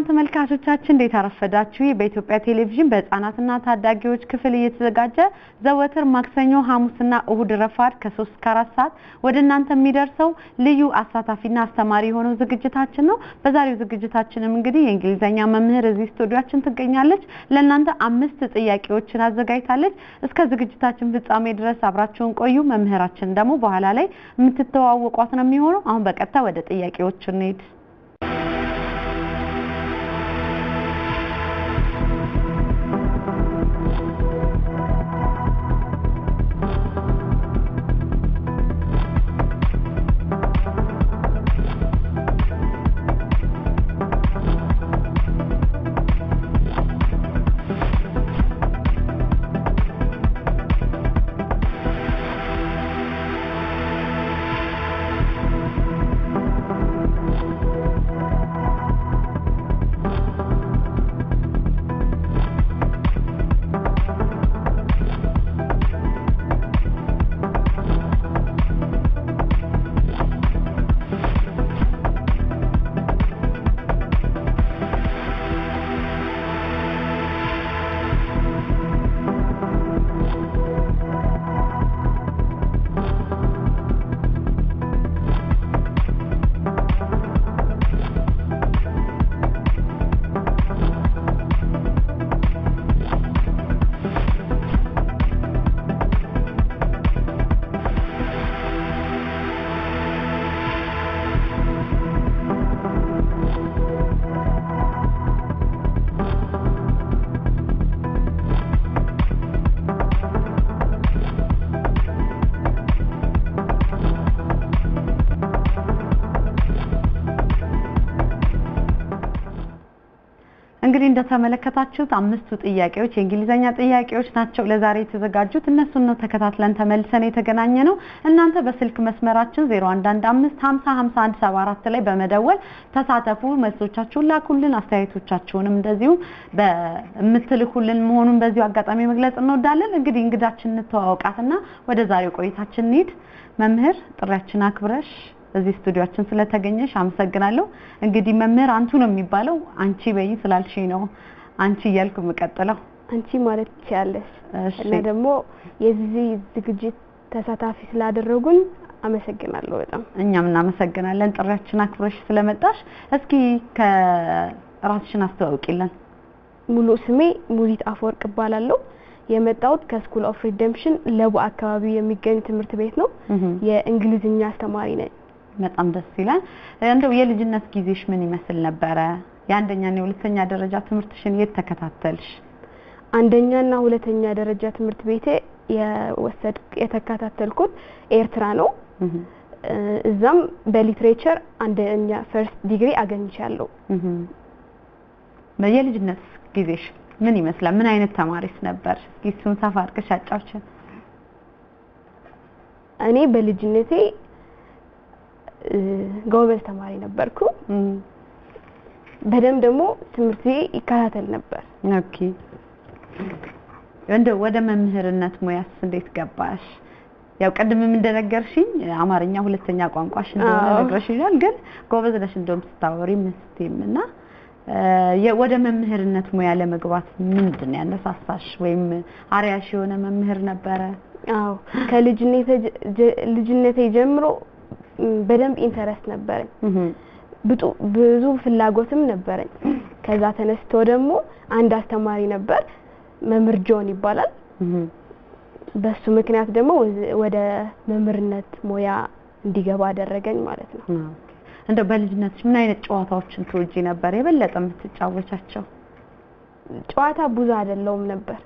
ሰላም ተመልካቾቻችን እንዴት አረፈዳችሁ? በኢትዮጵያ ቴሌቪዥን በህፃናትና ታዳጊዎች ክፍል እየተዘጋጀ ዘወትር ማክሰኞ ሐሙስና እሁድ ረፋድ ከ3 እስከ 4 ሰዓት ወደ እናንተ የሚደርሰው ልዩ አሳታፊና አስተማሪ የሆነው ዝግጅታችን ነው። በዛሬው ዝግጅታችንም እንግዲህ የእንግሊዝኛ መምህር እዚህ ስቱዲዮአችን ትገኛለች። ለእናንተ 5 ጥያቄዎችን አዘጋጅታለች። እስከ ዝግጅታችን ፍጻሜ ድረስ አብራችሁን ቆዩ። መምህራችን ደግሞ በኋላ ላይ የምትተዋወቋት ነው የሚሆነው። አሁን በቀጥታ ወደ ጥያቄዎች እንሂድ። እንግዲህ እንደተመለከታችሁት 5ቱ ጥያቄዎች የእንግሊዝኛ ጥያቄዎች ናቸው ለዛሬ የተዘጋጁት። እነሱን ነው ተከታትለን ተመልሰን የተገናኘ ነው። እናንተ በስልክ መስመራችን 0115505174 ላይ በመደወል ተሳተፉ፣ መልሶቻችሁን ላኩልን፣ አስተያየቶቻችሁንም እንደዚሁ በእምትልኩልን መሆኑን በዚሁ አጋጣሚ መግለጽ እንወዳለን። እንግዲህ እንግዳችን እንተዋወቃትና ወደ ዛሬው ቆይታችን እንሂድ። መምህር ጥሪያችን አክብረሽ እዚህ ስቱዲዮአችን ስለተገኘሽ አመሰግናለሁ። እንግዲህ መምህር አንቱ ነው የሚባለው፣ አንቺ በይ ስላልሽኝ ነው አንቺ እያልኩ መቀጠለው። አንቺ ማለት ይችላልሽ እና ደግሞ የዚህ ዝግጅት ተሳታፊ ስላደረጉን አመሰግናለሁ በጣም። እኛም እናመሰግናለን ጥሪያችን አክብረሽ ስለመጣሽ። እስኪ ከራስሽን አስተዋውቂልን። ሙሉ ስሜ ሙዚት አፈወርቅ እባላለሁ። የመጣሁት ከስኩል ኦፍ ሪደምፕሽን ለቡ አካባቢ የሚገኝ ትምህርት ቤት ነው። የእንግሊዝኛ አስተማሪ ነኝ። በጣም ደስ ይላል። እንደው የልጅነት ጊዜሽ ምን ይመስል ነበር? የአንደኛና የሁለተኛ ደረጃ ትምህርትሽን የት ተከታተልሽ? አንደኛና ሁለተኛ ደረጃ ትምህርት ቤቴ የተከታተልኩት ኤርትራ ነው። እዛም በሊትሬቸር አንደኛ ፈርስት ዲግሪ አገኝቻለሁ። የልጅነት ጊዜሽ ምን ይመስላል? ምን አይነት ተማሪስ ነበር? እስኪ እሱን ሰፋ አድርገሽ አጫውቺን። እኔ በልጅነቴ ጎበዝ ተማሪ ነበርኩ። በደም ደግሞ ትምህርት ይከታተል ነበር። ኦኬ። እንደው ወደ መምህርነት ሙያስ እንዴት ገባሽ? ያው ቀድምም እንደነገርሽኝ አማርኛ ሁለተኛ ቋንቋሽ እንደሆነ ነግረሽኛል፣ ግን ጎበዝ ነሽ እንደውም ስታወሪ መስቴምና ወደ መምህርነት ሙያ ለመግባት ምንድን ያነሳሳሽ ወይም አሪያሽ የሆነ መምህር ነበረ? አዎ፣ ከልጅነቴ ጀምሮ በደንብ ኢንተረስት ነበረኝ። ብዙ ፍላጎትም ነበረኝ። ከዛ ተነስቶ ደግሞ አንድ አስተማሪ ነበር፣ መምህር ጆን ይባላል። በሱ ምክንያት ደግሞ ወደ መምህርነት ሙያ እንዲገባ አደረገኝ ማለት ነው። እንደው በልጅነትሽ ምን አይነት ጨዋታዎችን ትወጂ ነበር የበለጠ የምትጫወቻቸው? ጨዋታ ብዙ አይደለም ነበር።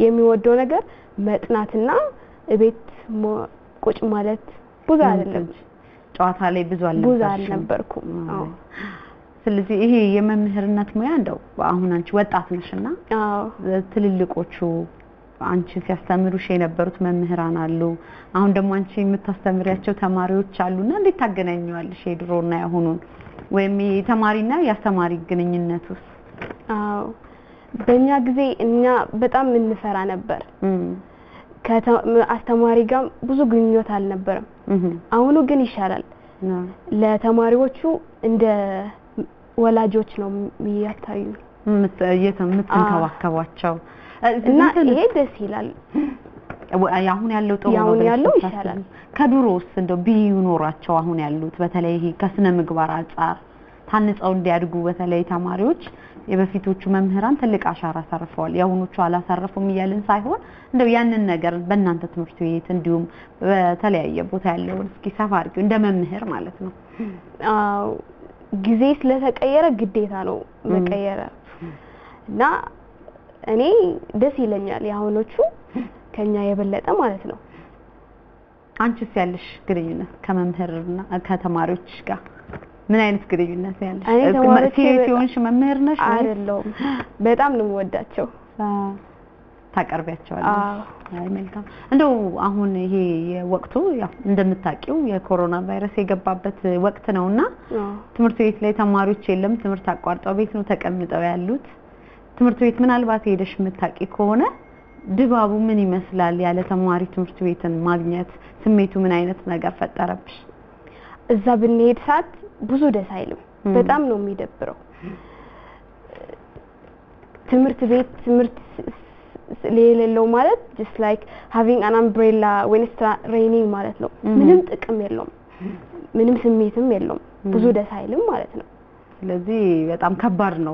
የሚወደው ነገር መጥናትና ቤት ቁጭ ማለት ብዙ አይደለም። ጨዋታ ላይ ብዙ አልነበርኩም። አዎ። ስለዚህ ይሄ የመምህርነት ሙያ እንደው አሁን አንቺ ወጣት ነሽና ትልልቆቹ አንቺ ሲያስተምሩሽ የነበሩት መምህራን አሉ፣ አሁን ደግሞ አንቺ የምታስተምሪያቸው ተማሪዎች አሉና እንዴት ታገናኙዋለሽ የድሮና ያሁኑን ወይም የተማሪና ያስተማሪ ግንኙነቱስ? አዎ፣ በእኛ ጊዜ እኛ በጣም እንፈራ ነበር። ከአስተማሪ ጋር ብዙ ግንኙነት አልነበረም። አሁን ግን ይሻላል። ለተማሪዎቹ እንደ ወላጆች ነው የሚያታዩ የምትንከባከቧቸው እና ይሄ ደስ ይላል አሁን ያለው ጥሩ ነው ያሁን ያለው ይሻላል ከድሮስ እንደው ቢኖራቸው አሁን ያሉት በተለይ ይሄ ከስነ ምግባር አንፃር ታንጸው እንዲያድጉ በተለይ ተማሪዎች የበፊቶቹ መምህራን ትልቅ አሻራ አሳርፈዋል ያሁኖቹ አላሳረፉም ይያልን ሳይሆን እንደው ያንን ነገር በእናንተ ትምህርት ቤት እንዲሁም በተለያየ ቦታ ያለው እስኪ ሰፋርኩ እንደ መምህር ማለት ነው አው ጊዜ ስለተቀየረ ግዴታ ነው መቀየረ እና እኔ ደስ ይለኛል ያሁኖቹ ከኛ የበለጠ ማለት ነው አንቺስ ያለሽ ግንኙነት ከመምህርና ከተማሪዎች ጋር ምን አይነት ግንኙነት ያለሽ ሲሪየስ መምህር ነሽ አይደለም በጣም ነው ወዳቸው ታቀርቢያቸዋለሽ አይ መልካም እንደው አሁን ይሄ የወቅቱ ያው እንደምታውቂው የኮሮና ቫይረስ የገባበት ወቅት ነውና ትምህርት ቤት ላይ ተማሪዎች የለም ትምህርት አቋርጠው ቤት ነው ተቀምጠው ያሉት ትምህርት ቤት ምናልባት ሄደሽ መታቂ ከሆነ ድባቡ ምን ይመስላል ያለ ተማሪ ትምህርት ቤትን ማግኘት ስሜቱ ምን አይነት ነገር ፈጠረብሽ እዛ ብንሄድ ሰዓት ብዙ ደስ አይልም በጣም ነው የሚደብረው ትምህርት ቤት ትምህርት ሌላው ማለት just like having an umbrella when it's raining ማለት ነው ምንም ጥቅም የለውም ምንም ስሜትም የለውም ብዙ ደስ አይልም ማለት ነው ስለዚህ በጣም ከባድ ነው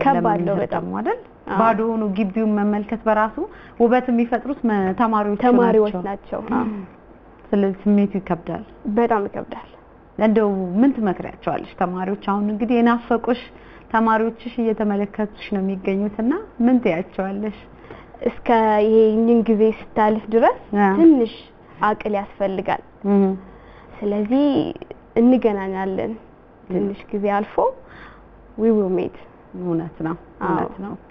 በጣም አይደል ባዶ ሆኖ ግቢውን መመልከት በራሱ ውበት የሚፈጥሩት ተማሪዎች ናቸው ስለዚህ ስሜቱ ይከብዳል በጣም ይከብዳል እንደው ምን ትመክሪያቸዋለሽ ተማሪዎች አሁን እንግዲህ የናፈቁሽ ተማሪዎችሽ እየተመለከቱሽ ነው የሚገኙትና ምን ትያቸዋለሽ እስከ ይሄን ጊዜ ስታልፍ ድረስ ትንሽ አቅል ያስፈልጋል ስለዚህ እንገናኛለን ትንሽ ጊዜ አልፎ we will meet እውነት ነው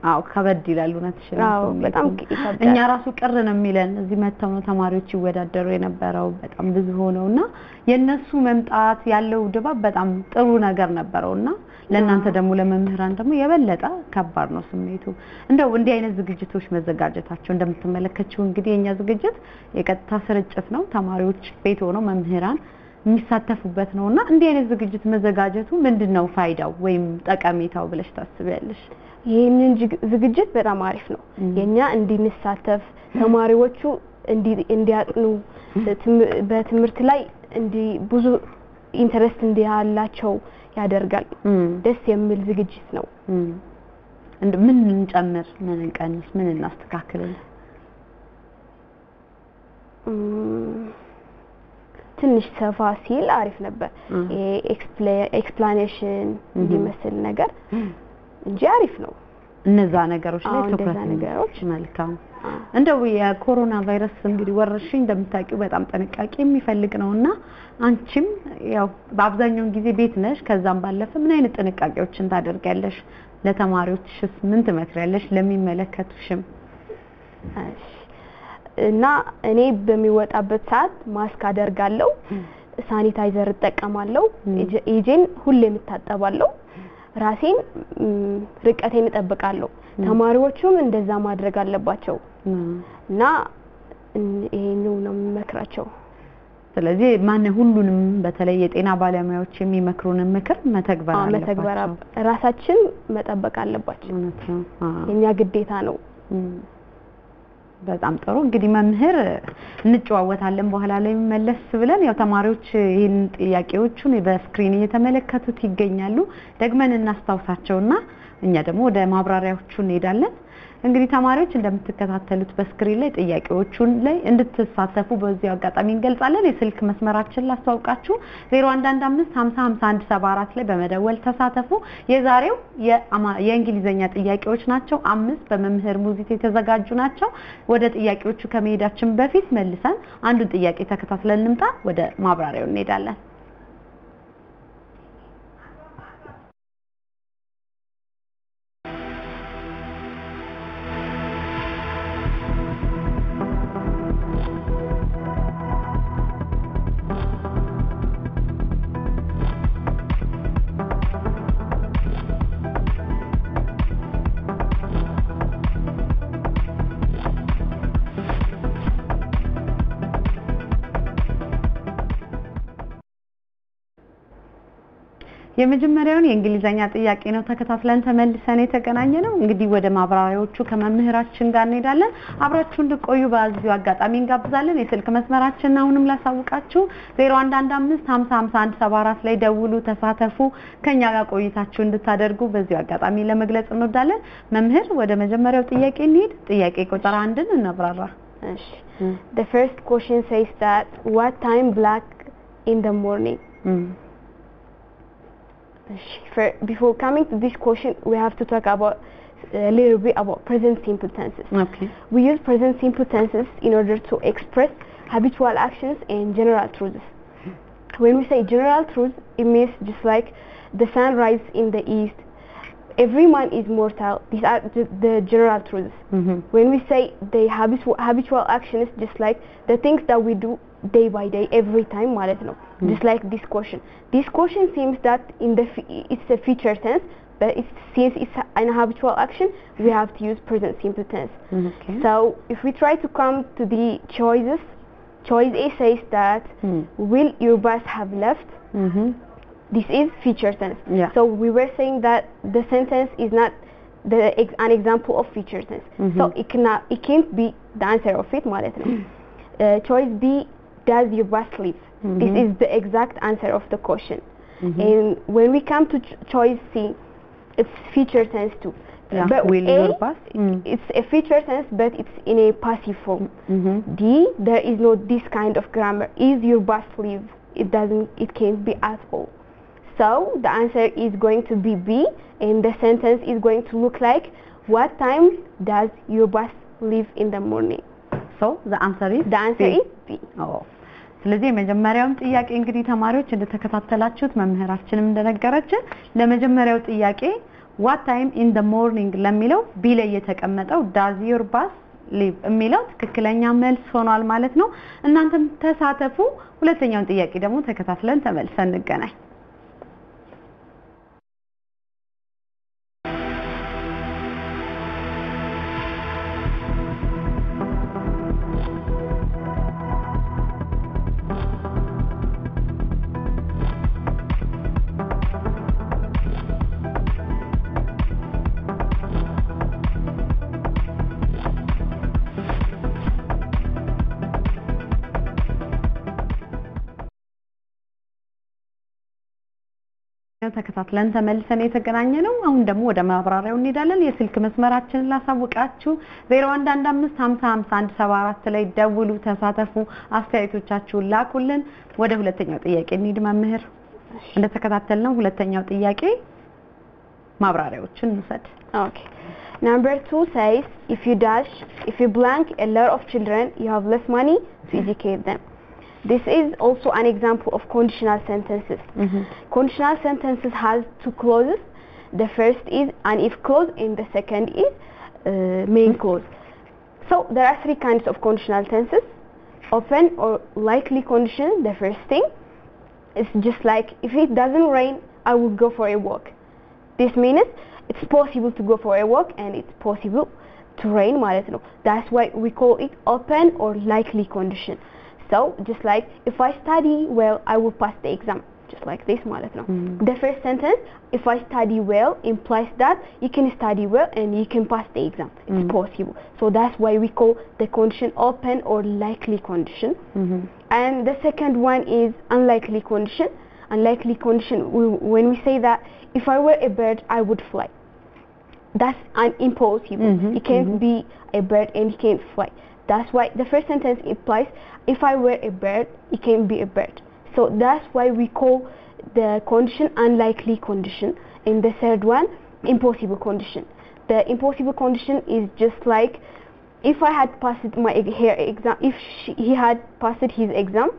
አው ከበድ ይላል እውነትሽ ነው በጣም ይከብዳል እኛ ራሱ ቅር ነው የሚለን እዚህ መተው ተማሪዎች ይወዳደሩ የነበረው በጣም ብዙ ሆነውና የነሱ መምጣት ያለው ድባብ በጣም ጥሩ ነገር ነበርውና ለእናንተ ደግሞ ለመምህራን ደግሞ የበለጠ ከባድ ነው ስሜቱ እንደው እንዲህ አይነት ዝግጅቶች መዘጋጀታቸው እንደምትመለከቱው እንግዲህ የኛ ዝግጅት የቀጥታ ስርጭት ነው ተማሪዎች ቤት ሆነው መምህራን የሚሳተፉበት ነውና እንዲህ አይነት ዝግጅት መዘጋጀቱ ምንድነው ፋይዳው ወይም ጠቀሜታው ብለሽ ታስቢያለሽ ይሄንን ዝግጅት በጣም አሪፍ ነው የኛ እንድንሳተፍ ተማሪዎቹ እንዲያጥኑ በትምህርት ላይ ብዙ ኢንተረስት እንዲያላቸው ያደርጋል ደስ የሚል ዝግጅት ነው ምን እንጨምር ምን እንቀንስ ምን እናስተካክል ትንሽ ሰፋ ሲል አሪፍ ነበር ኤክስፕላኔሽን እንዲመስል ነገር እንጂ አሪፍ ነው እነዛ ነገሮች ላይ ትኩረት ነገሮች መልካም እንደው የኮሮና ቫይረስ እንግዲህ ወረርሽኝ እንደምታውቂው በጣም ጥንቃቄ የሚፈልግ ነውና አንቺም ያው በአብዛኛው ጊዜ ቤት ነሽ ከዛም ባለፈ ምን አይነት ጥንቃቄዎችን ታደርጋለሽ ለተማሪዎችስ ምን ትመክሪያለሽ ለሚመለከቱሽም እና እኔ በሚወጣበት ሰዓት ማስክ አደርጋለሁ ሳኒታይዘር እጠቀማለሁ እጄን ሁሌም እታጠባለሁ ራሴን ርቀቴን እጠብቃለሁ ተማሪዎቹም እንደዛ ማድረግ አለባቸው እና ይሄንን ነው የምመክራቸው ስለዚህ ማን ሁሉንም በተለይ የጤና ባለሙያዎች የሚመክሩን ምክር መተግበር አለባቸው ራሳችን መጠበቅ አለባቸው የኛ ግዴታ ነው በጣም ጥሩ እንግዲህ መምህር እንጨዋወታለን በኋላ ላይ መለስ ብለን ያው ተማሪዎች ይሄን ጥያቄዎቹን በስክሪን እየተመለከቱት ይገኛሉ ደግመን እናስታውሳቸውና እኛ ደግሞ ወደ ማብራሪያዎቹ እንሄዳለን እንግዲህ ተማሪዎች እንደምትከታተሉት በስክሪን ላይ ጥያቄዎቹን ላይ እንድትሳተፉ በዚህ አጋጣሚ እንገልጻለን የስልክ መስመራችን ላስተዋውቃችሁ 0115505174 ላይ በመደወል ተሳተፉ የዛሬው የእንግሊዝኛ ጥያቄዎች ናቸው 5 በመምህር ሙዚት የተዘጋጁ ናቸው ወደ ጥያቄዎቹ ከመሄዳችን በፊት መልሰን አንዱን ጥያቄ ተከታትለን እንምጣ ወደ ማብራሪያው እንሄዳለን የመጀመሪያውን የእንግሊዝኛ ጥያቄ ነው ተከታትለን ተመልሰን የተገናኘነው። እንግዲህ ወደ ማብራሪያዎቹ ከመምህራችን ጋር እንሄዳለን። አብራችሁ እንድትቆዩ በዚሁ አጋጣሚ እንጋብዛለን። የስልክ መስመራችን አሁንም ላሳውቃችሁ 0115505174 ላይ ደውሉ፣ ተሳተፉ፣ ከኛ ጋር ቆይታችሁ እንድታደርጉ በዚሁ አጋጣሚ ለመግለጽ እንወዳለን። መምህር ወደ መጀመሪያው ጥያቄ እንሂድ። ጥያቄ ቁጥር 1ን እናብራራ። እሺ The first question says that what time black in the morning? Before coming to this question, we have to talk about a little bit about present simple tenses. Okay. We use present simple tenses in order to express habitual actions and general truths. When we say general truths, it means just like the sun rises in the east, every man is mortal. These are the general truths. When we say the habitual actions, just like the things that we do day by day, every time, just like this question. This question seems that it's a future tense, but since it's an habitual action, we have to use present simple tense. Okay. So if we try to come to the choices, choice A says that will your bus have left? This is future tense. Yeah. So we were saying that the sentence is not an example of future tense. So it can't be the answer of it. Choice B, does your bus leave? This is the exact answer of the question. And when we come to choice C, it's future tense too. Yeah. But Will A, your bus? it's a future tense, but it's in a passive form. D, there is no this kind of grammar. Is your bus leave? It can't be at all. So the answer is going to be B, and the sentence is going to look like, what time does your bus leave in the morning? So the answer is B. Oh. ስለዚህ የመጀመሪያው ጥያቄ እንግዲህ ተማሪዎች እንደተከታተላችሁት መምህራችንም እንደነገረችን ለመጀመሪያው ጥያቄ what time in the morning ለሚለው ቢ ላይ የተቀመጠው does your bus leave የሚለው ትክክለኛ መልስ ሆኗል ማለት ነው። እናንተም ተሳተፉ። ሁለተኛውን ጥያቄ ደግሞ ተከታትለን ተመልሰን እንገናኝ። ተከታትለን ተመልሰን የተገናኘነው። አሁን ደግሞ ወደ ማብራሪያው እንሄዳለን። የስልክ መስመራችንን ላሳውቃችሁ 0115505174 ላይ ደውሉ፣ ተሳተፉ፣ አስተያየቶቻችሁን ላኩልን። ወደ ሁለተኛው ጥያቄ እንሂድ መምህር። እንደተከታተልነው ሁለተኛው ጥያቄ ማብራሪያዎችን እንውሰድ። Okay. Number 2 says if you blank a lot of children, you have less money to educate them. This is also an example of conditional sentences. Conditional sentences has two clauses. The first is an if clause and the second is main clause. So there are three kinds of conditional tenses. Open or likely condition, the first thing, is just like if it doesn't rain, I will go for a walk. This means it's possible to go for a walk and it's possible to rain. That's why we call it open or likely condition. So just like if I study well, I will pass the exam. Just like this. The first sentence, if I study well, implies that you can study well and you can pass the exam. It's possible. So that's why we call the condition open or likely condition. And the second one is unlikely condition. Unlikely condition, when we say that if I were a bird, I would fly. That's impossible. You can't be a bird and you can't fly. That's why the first sentence implies if I were a bird, it can be a bird. So that's why we call the condition unlikely condition. And the third one, impossible condition. The impossible condition is just like if I had passed my exam, if he had passed his exam,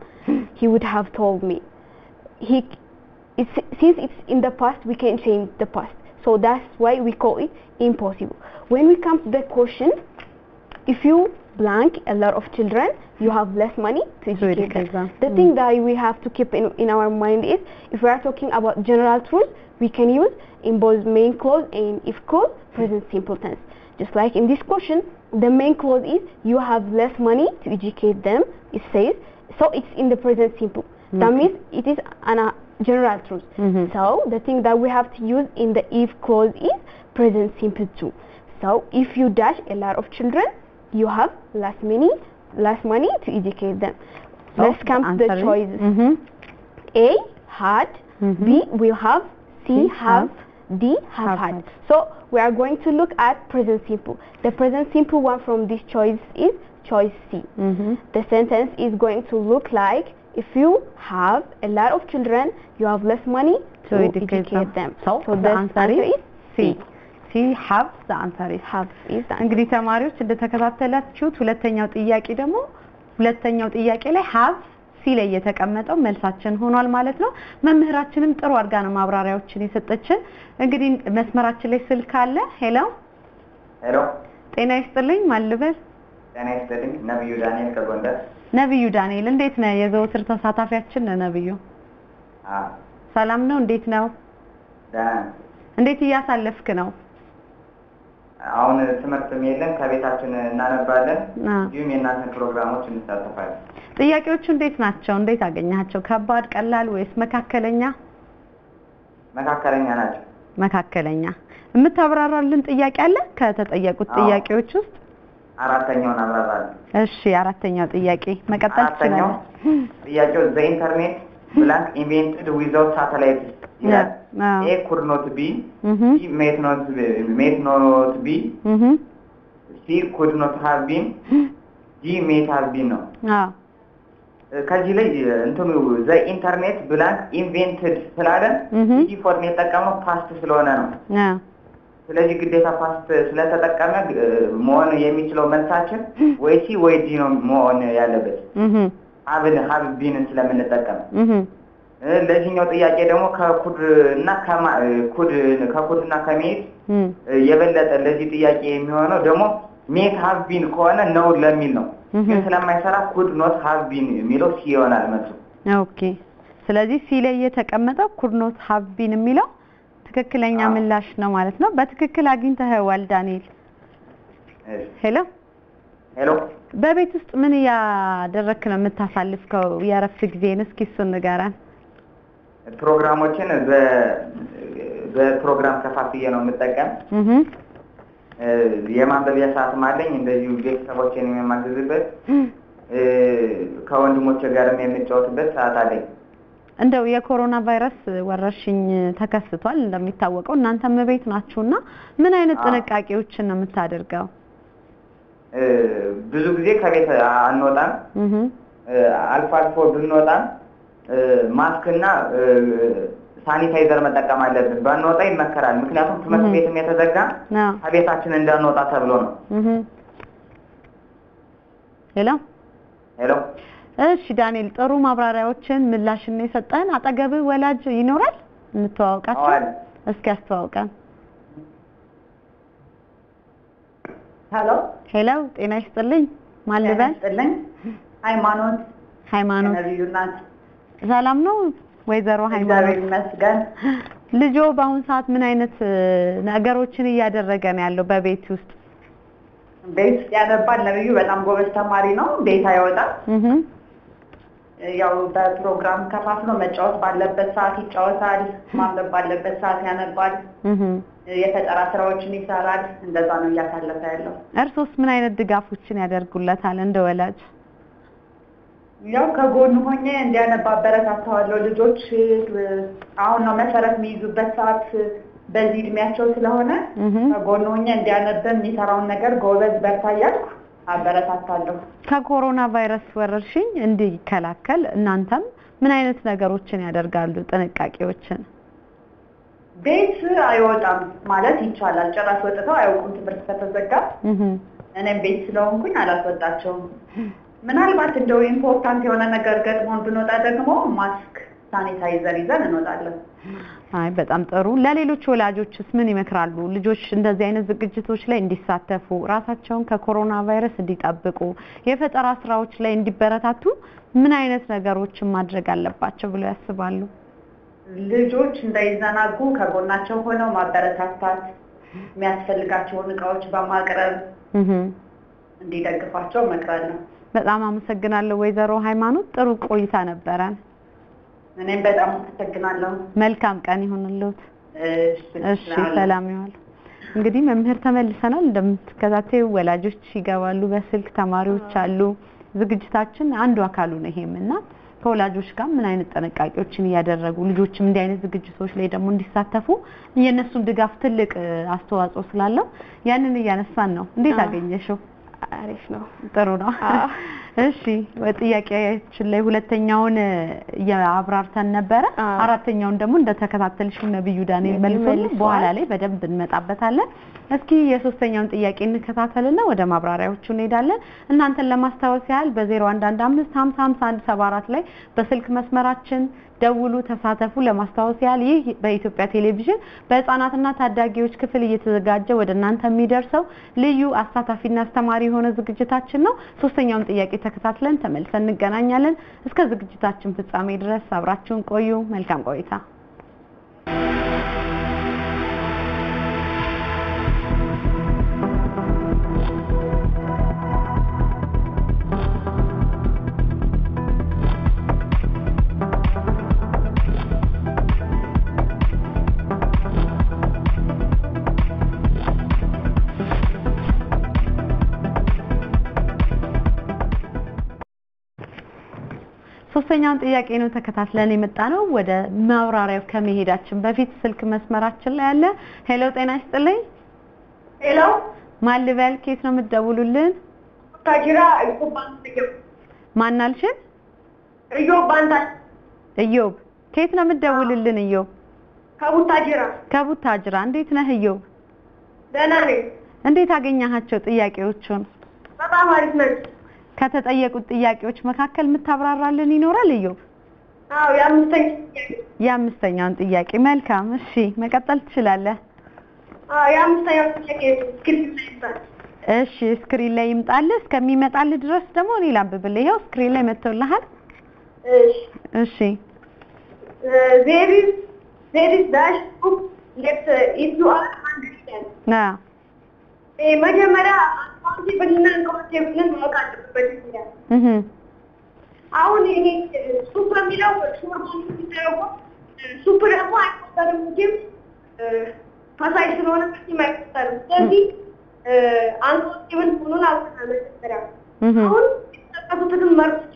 he would have told me. Since it's in the past, we can't change the past. So that's why we call it impossible. When we come to the question, if you blank a lot of children, you have less money to educate them. The thing that we have to keep in our mind is if we are talking about general truth, we can use in both main clause and if clause present simple tense. Just like in this question, the main clause is you have less money to educate them, it says, so it's in the present simple. That means it is general truth. So the thing that we have to use in the if clause is present simple too. So if you dash a lot of children, you have less money to educate them. Let's come to the choices. A, had, B, will have, C, have, D, have had. So we are going to look at present simple. The present simple one from this choice is choice C. The sentence is going to look like, if you have a lot of children, you have less money to educate them. So the answer is C. C, have, the answer is have is the answer. እንግዲህ ተማሪዎች እንደተከታተላችሁት ሁለተኛው ጥያቄ ላይ have ሲ ላይ የተቀመጠው መልሳችን ሆኗል ማለት ነው። መምህራችንም ጥሩ አድርጋ ነው ማብራሪያዎችን የሰጠችን። እንግዲህ መስመራችን ላይ ስልክ አለ። ሄሎ ጤና ይስጥልኝ። ማን ልበል? ጤና ይስጥልኝ። ነብዩ ዳንኤል ከጎንደር። ነብዩ ዳንኤል እንዴት ነህ? የዘወትር ተሳታፊያችን ነህ ነብዩ። ሰላም ነው? እንዴት ነው? ደህና። እንዴት እያሳለፍክ ነው? አሁን ትምህርት የለም ከቤታችን እናነባለን። ይሁን የእናንተን ፕሮግራሞች እንሳተፋለን። ጥያቄዎቹ እንዴት ናቸው? እንዴት አገኛቸው? ከባድ፣ ቀላል ወይስ መካከለኛ? መካከለኛ ናቸው። መካከለኛ። የምታብራራልን ጥያቄ አለ ከተጠየቁት ጥያቄዎች ውስጥ? አራተኛውን አብራራለሁ። እሺ፣ አራተኛው ጥያቄ መቀጠል ትችላለህ። ጥያቄው the internet blank invented without satellite ይላል። A could not be, B may not be, C could not have been, D may have been ነው። ከዚህ ላይ እንትኑ the internet blank invented ስላለ ዲ ፎርም የተጠቀመው ፓስት ስለሆነ ነው። ስለዚህ ግዴታ ፓስት ስለተጠቀመ መሆን የሚችለው መልሳችን ወይ ሲ ወይ ዲ ነው መሆን ያለበት። have been ስለምንጠቀም ለዚህኛው ጥያቄ ደግሞ ከኩድና ከሜት የበለጠ ለዚህ ጥያቄ የሚሆነው ደግሞ ሜት have been ከሆነ ነው ለሚል ነው። ግን ስለማይሰራ could not have been የሚለው ሲ ይሆናል መልሱ። ኦኬ። ስለዚህ ሲ ላይ የተቀመጠው could not have been የሚለው ትክክለኛ ምላሽ ነው ማለት ነው። በትክክል አግኝተኸዋል ዳንኤል። ሄሎ በቤት ውስጥ ምን ያደረክ ነው የምታሳልፍከው የእረፍት ጊዜን? እስኪ እሱን ንገረን። ፕሮግራሞችን በፕሮግራም ከፋፍዬ ነው የምጠቀም። የማንበቢያ ሰዓትም አለኝ። እንደዚሁ ቤተሰቦቼን የማግዝበት ከወንድሞቼ ጋርም የምጫወትበት ሰዓት አለኝ። እንደው የኮሮና ቫይረስ ወረርሽኝ ተከስቷል እንደሚታወቀው። እናንተም ቤት ናችሁና ምን አይነት ጥንቃቄዎችን ነው የምታደርገው? ብዙ ጊዜ ከቤት አንወጣም። አልፎ አልፎ ብንወጣም ማስክና ሳኒታይዘር መጠቀም አለብን። ባንወጣ ይመከራል። ምክንያቱም ትምህርት ቤትም የተዘጋ ከቤታችን እንዳንወጣ ተብሎ ነው። ሄሎ እሺ ዳንኤል፣ ጥሩ ማብራሪያዎችን ምላሽን የሰጠን። አጠገብህ ወላጅ ይኖራል? እንተዋወቃቸው። እስኪ አስተዋውቀን። ሄሎ ጤና ይስጥልኝ። ማን ልበል? ይስጥልኝ። ሃይማኖት ነብዩናት። ሰላም ነው ወይዘሮ ሃይማኖት? ይመስገን። ልጆ በአሁን ሰዓት ምን አይነት ነገሮችን እያደረገ ነው ያለው በቤት ውስጥ? ቤት ያነባል። ነብዩ በጣም ጎበዝ ተማሪ ነው። ቤት አይወጣም። ያው በፕሮግራም ከፋፍሎ መጫወት ባለበት ሰዓት ይጫወታል፣ ማንበብ ባለበት ሰዓት ያነባል፣ የፈጠራ ስራዎችን ይሰራል። እንደዛ ነው እያሳለፈ ያለው። እርሶስ ምን አይነት ድጋፎችን ያደርጉለታል እንደ ወላጅ? ያው ከጎኑ ሆኜ እንዲያነባ አበረታታዋለሁ። ልጆች አሁን ነው መሰረት የሚይዙበት ሰዓት በዚህ እድሜያቸው ስለሆነ ከጎኑ ሆኜ እንዲያነብ የሚሰራውን ነገር ጎበዝ በርታ እያልኩ አበረታታለሁ። ከኮሮና ቫይረስ ወረርሽኝ እንዲከላከል እናንተም ምን አይነት ነገሮችን ያደርጋሉ? ጥንቃቄዎችን? ቤት አይወጣም ማለት ይቻላል። ጭራሽ ወጥተው አያውቁም ትምህርት ከተዘጋ። እኔም ቤት ስለሆንኩኝ አላስወጣቸውም። ምናልባት እንደው ኢምፖርታንት የሆነ ነገር ገጥሞን ብንወጣ ደግሞ ማስክ፣ ሳኒታይዘር ይዘን እንወጣለን። አይ በጣም ጥሩ። ለሌሎች ወላጆችስ ምን ይመክራሉ? ልጆች እንደዚህ አይነት ዝግጅቶች ላይ እንዲሳተፉ፣ ራሳቸውን ከኮሮና ቫይረስ እንዲጠብቁ፣ የፈጠራ ስራዎች ላይ እንዲበረታቱ ምን አይነት ነገሮችን ማድረግ አለባቸው ብለው ያስባሉ? ልጆች እንዳይዘናጉ ከጎናቸው ሆነው ማበረታታት፣ የሚያስፈልጋቸውን እቃዎች በማቅረብ እንዲደግፋቸው እመክራለሁ። በጣም አመሰግናለሁ ወይዘሮ ሃይማኖት። ጥሩ ቆይታ ነበረን። እኔም በጣም አመሰግናለሁ። መልካም ቀን ይሁንልዎት። እሺ ሰላም ይሁን። እንግዲህ መምህር ተመልሰናል። እንደምትከታተዩ ወላጆች ይገባሉ በስልክ ተማሪዎች አሉ። ዝግጅታችን አንዱ አካሉ ነው ይሄምና ከወላጆች ጋር ምን አይነት ጥንቃቄዎችን ያደረጉ ልጆችም እንዲህ አይነት ዝግጅቶች ላይ ደግሞ እንዲሳተፉ የነሱን ድጋፍ ትልቅ አስተዋጽኦ ስላለው ያንን እያነሳን ነው። እንዴት አገኘሽው? አሪፍ ነው። ጥሩ ነው። እሺ ጥያቄያችን ላይ ሁለተኛውን ያብራርተን ነበር። አራተኛውን ደግሞ እንደተከታተልሽው ነብዩ ዳንኤል መልሶ በኋላ ላይ በደንብ እንመጣበታለን። እስኪ የሶስተኛውን ጥያቄ እንከታተልና ወደ ማብራሪያዎቹ እንሄዳለን። እናንተን ለማስታወስ ያህል በ0115505174 ላይ በስልክ መስመራችን ደውሉ ተሳተፉ። ለማስታወስ ያህል ይህ በኢትዮጵያ ቴሌቪዥን በህፃናትና ታዳጊዎች ክፍል እየተዘጋጀ ወደ እናንተ የሚደርሰው ልዩ አሳታፊና አስተማሪ የሆነ ዝግጅታችን ነው። ሶስተኛውን ጥያቄ ተከታትለን ተመልሰን እንገናኛለን። እስከ ዝግጅታችን ፍጻሜ ድረስ አብራችሁን ቆዩ። መልካም ቆይታ። ሶስተኛውን ጥያቄ ነው ተከታትለን የመጣነው። ወደ ማብራሪያው ከመሄዳችን በፊት ስልክ መስመራችን ላይ ያለ ሄሎ ጤና ይስጥልኝ። ሄሎ ማን ልበል? ከየት ነው የምትደውሉልን? ታጅራ ኢዮባን ተገብ ማናልሽን? ኢዮባን ኢዮብ ከየት ነው የምትደውሉልን? ኢዮብ ከቡታጅራ። ከቡታጅራ። እንዴት ነህ ኢዮብ? ደህና ነኝ። እንዴት አገኛሃቸው ጥያቄዎቹን? በጣም አሪፍ ነኝ። ከተጠየቁት ጥያቄዎች መካከል የምታብራራልን ይኖራል ኢዮብ? አዎ የአምስተኛውን ጥያቄ። መልካም እሺ መቀጠል ትችላለህ። የአምስተኛው ጥያቄ ስክሪን ላይ ይምጣል። እሺ ስክሪን ላይ ይምጣልህ። እስከሚመጣልህ ድረስ ደግሞ እኔ ላንብብልህ። ይኸው ስክሪን ላይ መጥቶልሃል። እሺ there is dash book let's if you are understand መጀመሪያ አካውንቴብልና ኢንካውንቴብልን ማወቅ አለበት ይላል። አሁን ይሄ ሱፕ የሚለው ሾርት የሚደረገው ሱፕ ደግሞ አይቆጠርም እንጂ ፈሳሽ ስለሆነ አይቆጠርም። ስለዚህ አንካውንቴብል ሆኖን አውቀናል። አሁን የተጠቀሱትን መርጦች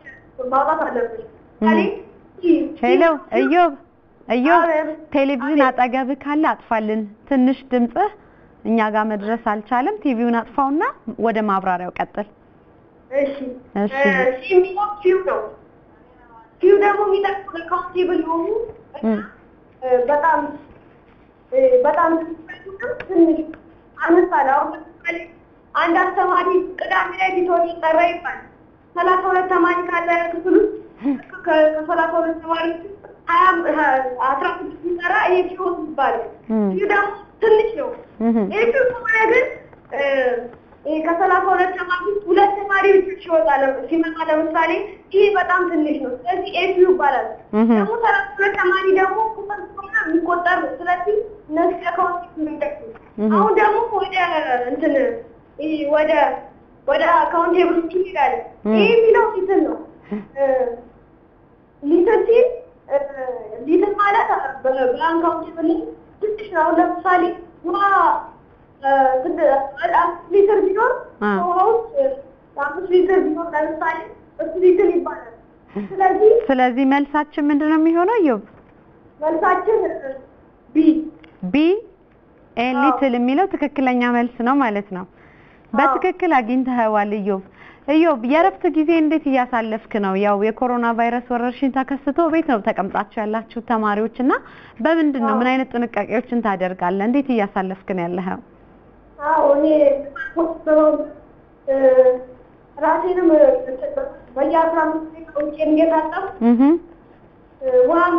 ማውጣት አለብን። ሄሎ ኢዮብ ቴሌቪዥን አጠገብህ ካለ አጥፋልን። ትንሽ ድምጽህ እኛ ጋር መድረስ አልቻለም። ቲቪውን አጥፋውና ወደ ማብራሪያው ቀጥል። እሺ ሲሚኖ ኪው ነው። ኪው ደግሞ የሚጠቅመው አካውንቴብል የሆኑ በጣም ትንሽ አነሳለ። አሁን ለምሳሌ አንድ አስተማሪ ቅዳሜ ላይ ቢቶን ይጠራ ይባል 32 ተማሪ ካለ ክፍል ውስጥ ከ32 ተማሪ 16 ይጠራ ይሄ ኪው ይባላል። ኪው ደግሞ ትንሽ ነው። ኤፒ ከሆነ ግን ከ32 ተማሪ ሁለት ተማሪ ብቻ ሲመጣ ለምሳሌ ይሄ በጣም ትንሽ ነው። ስለዚህ ኤፒ ይባላል። ደግሞ 32 ተማሪ ደግሞ ቁጥር ከሆነ የሚቆጠር ነው። ስለዚህ እነዚህ አካውንት የሚጠቅሙ አሁን ደግሞ ወደ አካውንቴብል ይሄዳል። ይሄ የሚለው ሊትል ነው። ሊትል ማለት በአካውንቴብል ትንሽ ነው። ለምሳሌ ውሃ 5 ሊትር ቢኖር ውሃው 5 ሊትር ቢኖር ለምሳሌ 5 ሊትር ይባላል። ስለዚህ መልሳችን ምንድነው የሚሆነው ኢዮብ? መልሳችን ቢ ሊትል የሚለው ትክክለኛ መልስ ነው ማለት ነው። በትክክል አግኝተኸዋል ኢዮብ። የረፍት ጊዜ እንዴት እያሳለፍክ ነው? ያው የኮሮና ቫይረስ ወረርሽኝ ተከስቶ ቤት ነው ተቀምጣችሁ ያላችሁ ተማሪዎችና በምንድነው ምን አይነት ጥንቃቄዎችን ታደርጋለህ? እንዴት እያሳለፍክ ነው ያለኸው? እኔ ራሴንም በየ15 ደቂቃ ውጪ እየታጠብኩ ውሃም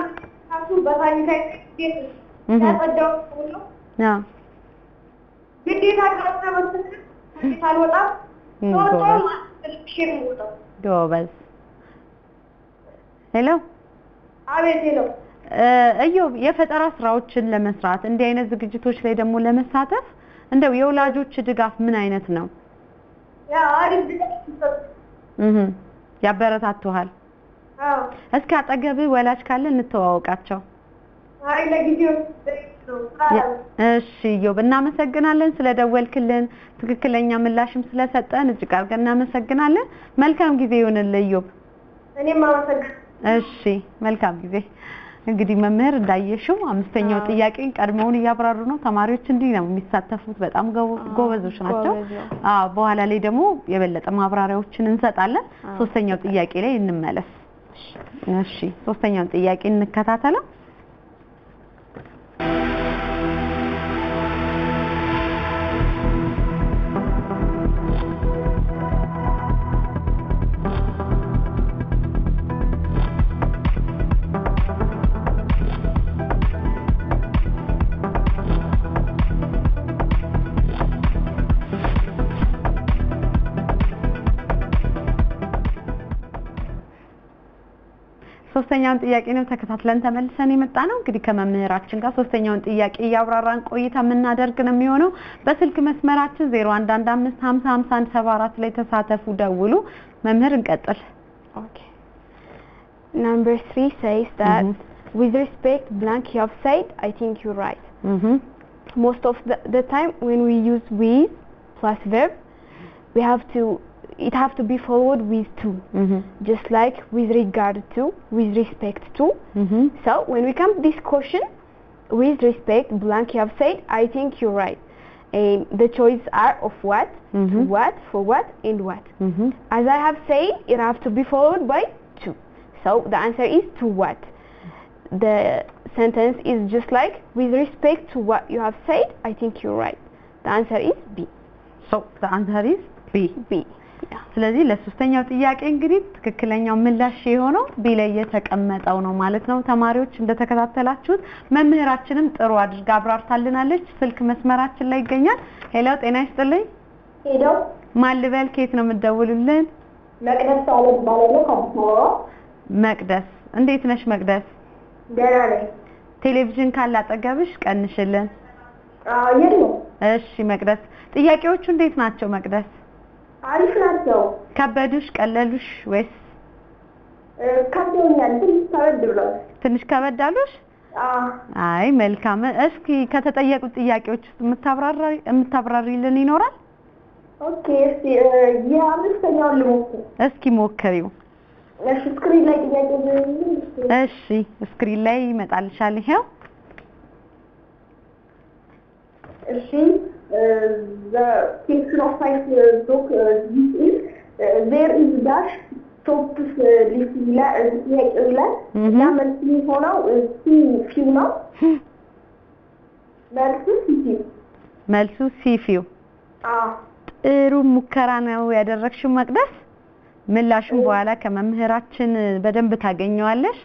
ራሱ በሳኒታይዘር ያጸዳው ነው። ግዴታ ካልሆነ በስተቀር ካልወጣም ጎበዝ። ሄሎ አቤት። ሄሎ ኢዮብ የፈጠራ ስራዎችን ለመስራት እንዲህ አይነት ዝግጅቶች ላይ ደግሞ ለመሳተፍ እንደው የወላጆች ድጋፍ ምን አይነት ነው? አሪፍ ድጋፍ ያበረታቱሃል? አዎ እስኪ አጠገብ ወላጅ ካለ እንተዋወቃቸው። አይ ለጊዜው እሺ ዮብ እናመሰግናለን ስለደወልክልን ትክክለኛ ምላሽም ስለሰጠን እጅግ አድርገን እናመሰግናለን። መልካም ጊዜ ይሁንልህ ዮብ። እኔም አመሰግናለሁ። እሺ መልካም ጊዜ። እንግዲህ መምህር እንዳየሽው አምስተኛው ጥያቄ ቀድመውን እያብራሩ ነው። ተማሪዎች እንዲህ ነው የሚሳተፉት፣ በጣም ጎበዞች ናቸው። በኋላ ላይ ደግሞ የበለጠ ማብራሪያዎችን እንሰጣለን። ሶስተኛው ጥያቄ ላይ እንመለስ። እሺ ሶስተኛው ጥያቄ እንከታተለው። ሶስተኛውን ጥያቄ ነው ተከታትለን ተመልሰን የመጣ ነው። እንግዲህ ከመምህራችን ጋር ሶስተኛውን ጥያቄ ያብራራን ቆይታ የምናደርግ ነው የሚሆነው። በስልክ መስመራችን 0115505174 ላይ ተሳተፉ፣ ደውሉ። መምህር እንቀጥል። Okay. Number 3 says that with respect blank you have said, I think you're right. Most of the time when we use with plus verb, it have to be followed with to, just like with regard to, with respect to. So when we come to this question, with respect blank you have said, I think you're right. And the choices are of what, to what, for what, and what. As I have said, it have to be followed by to. So the answer is to what. The sentence is just like, with respect to what you have said, I think you're right. The answer is B. So the answer is B. B. ስለዚህ ለሶስተኛው ጥያቄ እንግዲህ ትክክለኛው ምላሽ የሆነው ቢ ላይ የተቀመጠው ነው ማለት ነው። ተማሪዎች እንደተከታተላችሁት መምህራችንም ጥሩ አድርጋ አብራርታልናለች። ስልክ መስመራችን ላይ ይገኛል። ሄሎ ጤና ይስጥልኝ። ሄሎ ማን ልበል? ከየት ነው የምትደውሉልን? መቅደስ ሳለት ባለለ ከአዲስ መቅደስ እንዴት ነሽ መቅደስ? ደህና ነኝ። ቴሌቪዥን ካለ አጠገብሽ ቀንሽልን። የለም። እሺ መቅደስ ጥያቄዎቹ እንዴት ናቸው መቅደስ? አሪፍ ናቸው። ከበዱሽ ቀለሉሽ ወይስ? ከብዶኛል፣ ትንሽ ከበድ ብሏል። ትንሽ ከበድ አሉሽ? አይ መልካም። እስኪ ከተጠየቁት ጥያቄዎች ውስጥ የምታብራሪልን ይኖራል? ኦኬ እስቲ የአምስተኛውን ልሞክር። እስኪ ሞክሪው። እሺ ስክሪን ላይ ጥያቄ እሺ ስክሪን ላይ ይመጣልሻል ይሄው። እሺ the section of science book is there is dash top list ይላል እና መልስ የሚሆነው ፊው ነው። መልሱ ሲፊው። ጥሩ ሙከራ ነው ያደረግሽው መቅደስ። ምላሹን በኋላ ከመምህራችን በደንብ ታገኘዋለሽ።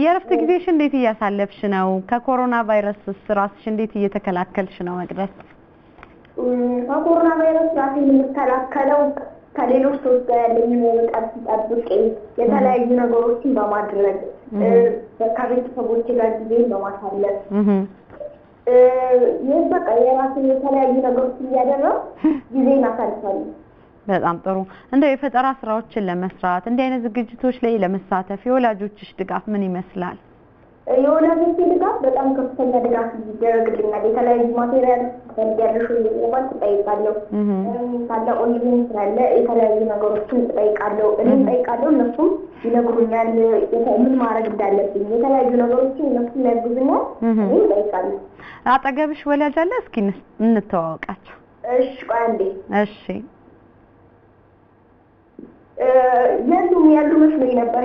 የእረፍት ጊዜሽ እንዴት እያሳለፍሽ ነው? ከኮሮና ቫይረስስ ራስሽ እንዴት እየተከላከልሽ ነው መቅደስ? ከኮሮና ቫይረስ ራሴን የምከላከለው ከሌሎች ሰዎች ጋር ያለኝን ርቀት ጠብቄ የተለያዩ ነገሮችን በማድረግ ከቤተሰቦቼ ጋር ጊዜን በማሳለፍ በቃ የራሴን የተለያዩ ነገሮችን እያደረግኩ ጊዜን አሳልፋለሁ። በጣም ጥሩ። እንደው የፈጠራ ስራዎችን ለመስራት እንዲህ አይነት ዝግጅቶች ላይ ለመሳተፍ የወላጆችሽ ድጋፍ ምን ይመስላል? የወላጆቼ ድጋፍ በጣም ከፍተኛ ድጋፍ ይደረግልኛል። የተለያዩ ማቴሪያል ፈልጋለሁ ማለት እጠይቃለሁ። ካለ ኦንላይን ስላለ የተለያዩ ነገሮችን እጠይቃለሁ። እኔም እጠይቃለሁ፣ እነሱም ይነግሩኛል ምን ማድረግ እንዳለብኝ። የተለያዩ ነገሮችን እነሱም ያግዙኛል፣ እኔም እጠይቃለሁ። አጠገብሽ ወላጅ አለ? እስኪ እንተዋወቃቸው። እሺ ቆይ አንዴ። እሺ ያሉ መስሎኝ ነበር።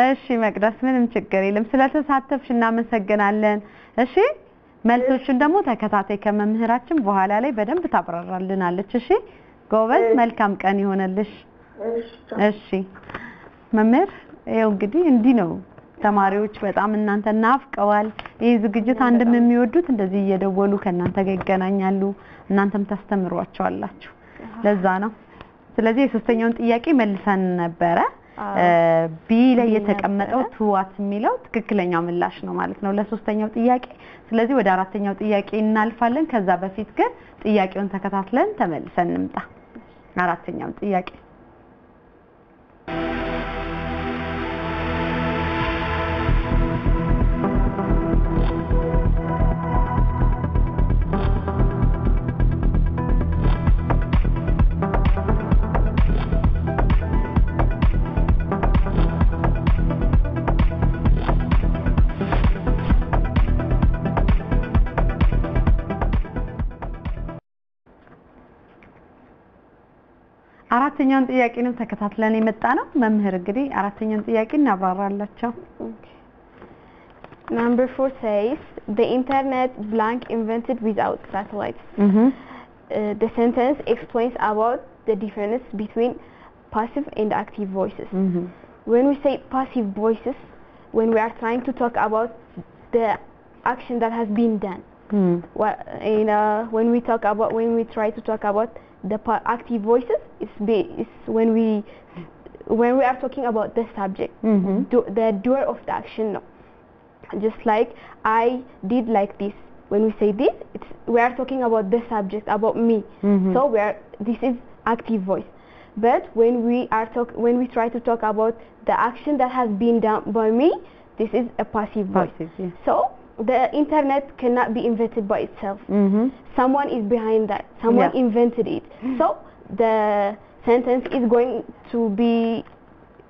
እሺ መቅደስ ምንም ችግር የለም። ስለተሳተፍሽ እናመሰግናለን። እሺ መልሶቹን ደግሞ ተከታታይ ከመምህራችን በኋላ ላይ በደንብ ታብራራልናለች። እሺ ጎበዝ፣ መልካም ቀን ይሆነልሽ። እሺ መምህር ይኸው እንግዲህ እንዲህ ነው ተማሪዎች በጣም እናንተ ናፍቀዋል። ይሄ ዝግጅት አንድም የሚወዱት እንደዚህ እየደወሉ ከእናንተ ጋር ይገናኛሉ፣ እናንተም ታስተምሯቸዋላችሁ። ለዛ ነው። ስለዚህ የሶስተኛውን ጥያቄ መልሰን ነበረ። ቢ ላይ የተቀመጠው ትዋት የሚለው ትክክለኛው ምላሽ ነው ማለት ነው ለሶስተኛው ጥያቄ። ስለዚህ ወደ አራተኛው ጥያቄ እናልፋለን። ከዛ በፊት ግን ጥያቄውን ተከታትለን ተመልሰን እንምጣ። አራተኛው ጥያቄ አራተኛውን ጥያቄ ነው ተከታትለን የመጣ ነው መምህር እንግዲህ አራተኛውን ጥያቄ እናብራራላችሁ Number 4 says the internet blank invented without satellites. The sentence explains about the difference between passive and active voices. When we say passive voices, when we are trying to talk about the action that has been done. When we try to talk about the active voices, it's when we are talking about the subject, the doer of the action. No. Just like I did like this. When we say this, we are talking about the subject, about me. So this is active voice. But when we try to talk about the action that has been done by me, this is a passive voice. Yeah. So the internet cannot be invented by itself. Someone is behind that. Someone invented it. So the sentence is going to be,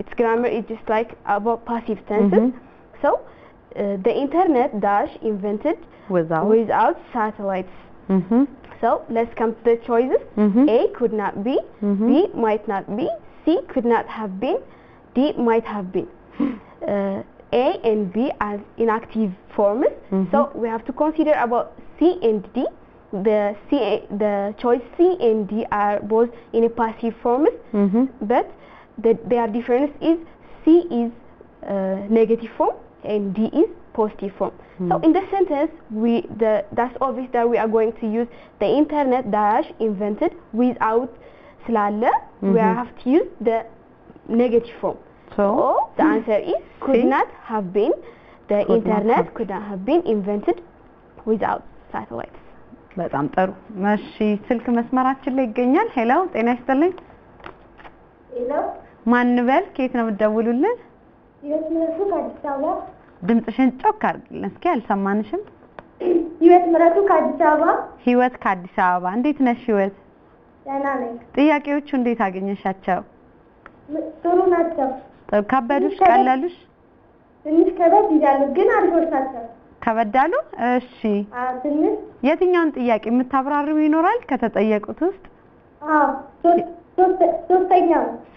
its grammar is just like about passive tenses. So the internet dash invented without satellites. So let's come to the choices. A could not be, B might not be, C could not have been, D might have been. A and B are inactive forms. So we have to consider about C and D. The choice C and D are both in a passive form, but their difference is C is negative form and D is positive form. So in the sentence, that's obvious that we are going to use the internet dash invented without slalle. We have to use the negative form. So the answer is could not have been. The internet could not have been invented without satellites. በጣም ጥሩ እሺ ስልክ መስመራችን ላይ ይገኛል ሄሎ ጤና ይስጥልኝ ሄሎ ማን በል ከየት ነው የምትደውሉልን ህይወት ምረቱ ከአዲስ አበባ ድምጽሽን ጮክ አድርጊልን እስኪ አልሰማንሽም ህይወት ምረቱ ከአዲስ አበባ ህይወት ከአዲስ አበባ እንዴት ነሽ ህይወት ደህና ነኝ ጥያቄዎቹ እንዴት አገኘሻቸው ጥሩ ናቸው ከበዱሽ ቀለሉሽ ትንሽ ከበድ ይላሉ ግን አሪፎች ናቸው ከበዳሉ እሺ ትንሽ የትኛውን ጥያቄ የምታብራሪው ይኖራል ከተጠየቁት ውስጥ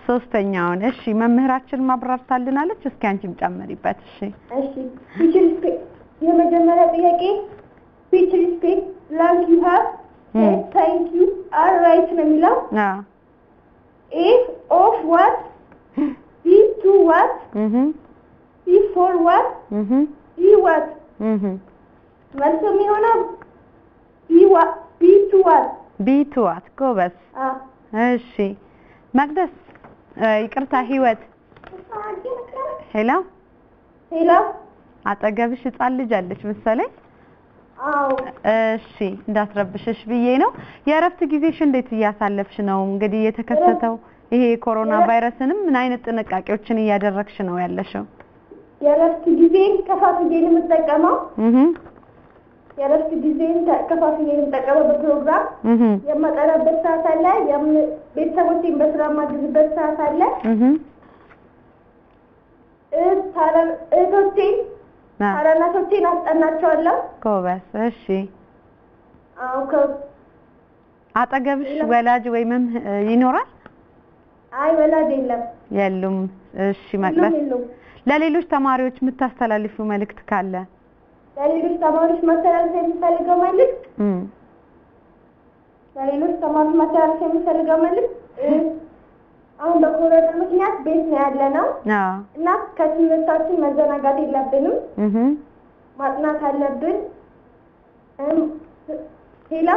ሶስተኛውን እሺ መምህራችን ማብራርታልናለች እስኪ አንቺም ጨምሪበት እሺ የመጀመሪያ ጥያቄ which respect like you have say thank you are right ነው የሚለው A of what B to what C for what D what መልሱ የሚሆነው B to what ጎበዝ እሺ መቅደስ ይቅርታ ህይወት ሄሎ አጠገብሽ ህፃን ልጅ አለች መሰለኝ እሺ እንዳትረብሽሽ ብዬ ነው የእረፍት ጊዜሽ እንዴት እያሳለፍሽ ነው እንግዲህ የተከሰተው ይሄ ኮሮና ቫይረስንም ምን አይነት ጥንቃቄዎችን እያደረግሽ ነው ያለሽው የእረፍት ጊዜን ከፋፍዬ የምጠቀመው የእረፍት ጊዜን ከፋፍዬ የምጠቀመው በፕሮግራም የማጠናበት ሰዓት አለ ቤተሰቦቼን በስራ ማግዝበት ሰዓት አለ ታናናሾቼን አስጠናቸዋለሁ ጎበዝ እሺ አጠገብሽ ወላጅ ወይ ይኖራል አይ ወላጅ የሉም እሺ መቅደስ ለሌሎች ተማሪዎች የምታስተላልፊው መልእክት ካለ ለሌሎች ተማሪዎች ማስተላለፍ የምፈልገው መልእክት አሁን በኮሮና ምክንያት ቤት ነው ያለነው እና ከትምህርታችን መዘናጋት የለብንም ማጥናት አለብን ሄላ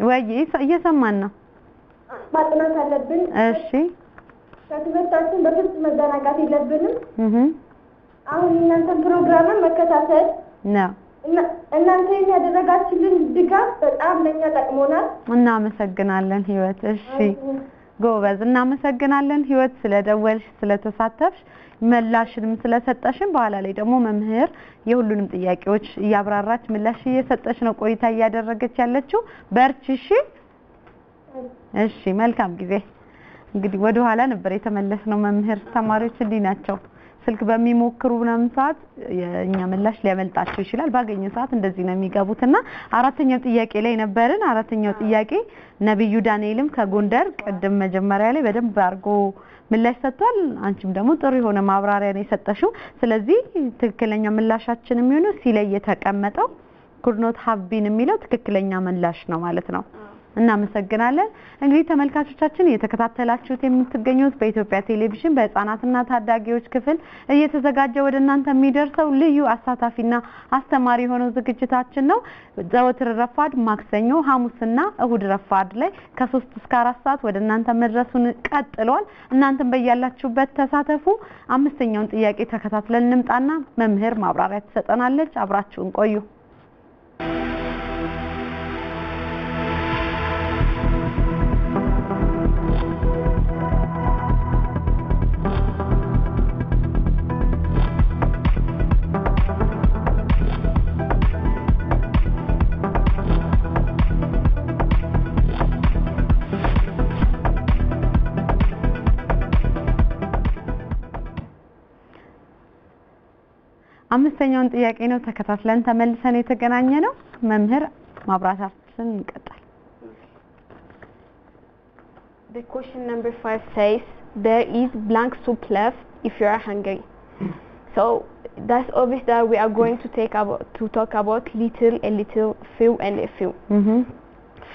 ወይ እየሰማን ነው ማጥናት አለብን እሺ ከትምህርታችን በፍጹም መዘናጋት የለብንም አሁን እናንተን ፕሮግራምን መከታተል ነው እናንተ ያደረጋችሁልን ድጋፍ በጣም ለኛ ጠቅሞናል እናመሰግናለን ህይወት እሺ ጎበዝ እናመሰግናለን ህይወት ስለደወልሽ ስለተሳተፍሽ ምላሽንም ስለሰጠሽን በኋላ ላይ ደግሞ መምህር የሁሉንም ጥያቄዎች ያብራራች ምላሽ እየሰጠሽ ነው ቆይታ እያደረገች ያለችው በርቺ እሺ መልካም ጊዜ እንግዲህ ወደ ኋላ ነበር የተመለስነው መምህር ተማሪዎች እንዲህ ናቸው ስልክ በሚሞክሩ ምናምን ሰዓት የኛ ምላሽ ሊያመልጣቸው ይችላል ባገኘው ሰዓት እንደዚህ ነው የሚገቡትና አራተኛው ጥያቄ ላይ ነበርን አራተኛው ጥያቄ ነብዩ ዳንኤልም ከጎንደር ቀደም መጀመሪያ ላይ በደንብ አርጎ ምላሽ ሰጥቷል አንቺም ደግሞ ጥሩ የሆነ ማብራሪያ ነው የሰጠሽው ስለዚህ ትክክለኛ ምላሻችን የሚሆነው ሲ ላይ የተቀመጠው could not have been የሚለው ትክክለኛ ምላሽ ነው ማለት ነው እናመሰግናለን እንግዲህ ተመልካቾቻችን እየተከታተላችሁት የምትገኙት በኢትዮጵያ ቴሌቪዥን በህፃናትና ታዳጊዎች ክፍል እየተዘጋጀ ወደ እናንተ የሚደርሰው ልዩ አሳታፊና አስተማሪ የሆነው ዝግጅታችን ነው ዘወትር ረፋድ ማክሰኞ ሐሙስና እሁድ ረፋድ ላይ ከ3 እስከ 4 ሰዓት ወደ እናንተ መድረሱን ቀጥሏል እናንተም በእያላችሁበት ተሳተፉ አምስተኛውን ጥያቄ ተከታትለን እንምጣና መምህር ማብራሪያ ትሰጠናለች አብራችሁን ቆዩ አምስተኛውን ጥያቄ ነው ተከታትለን ተመልሰን የተገናኘ ነው መምህር ማብራታችን ይቀጥላል The question number 5 says there is blank soup left if you are hungry so that's obvious that we are going to talk about little a little few and a few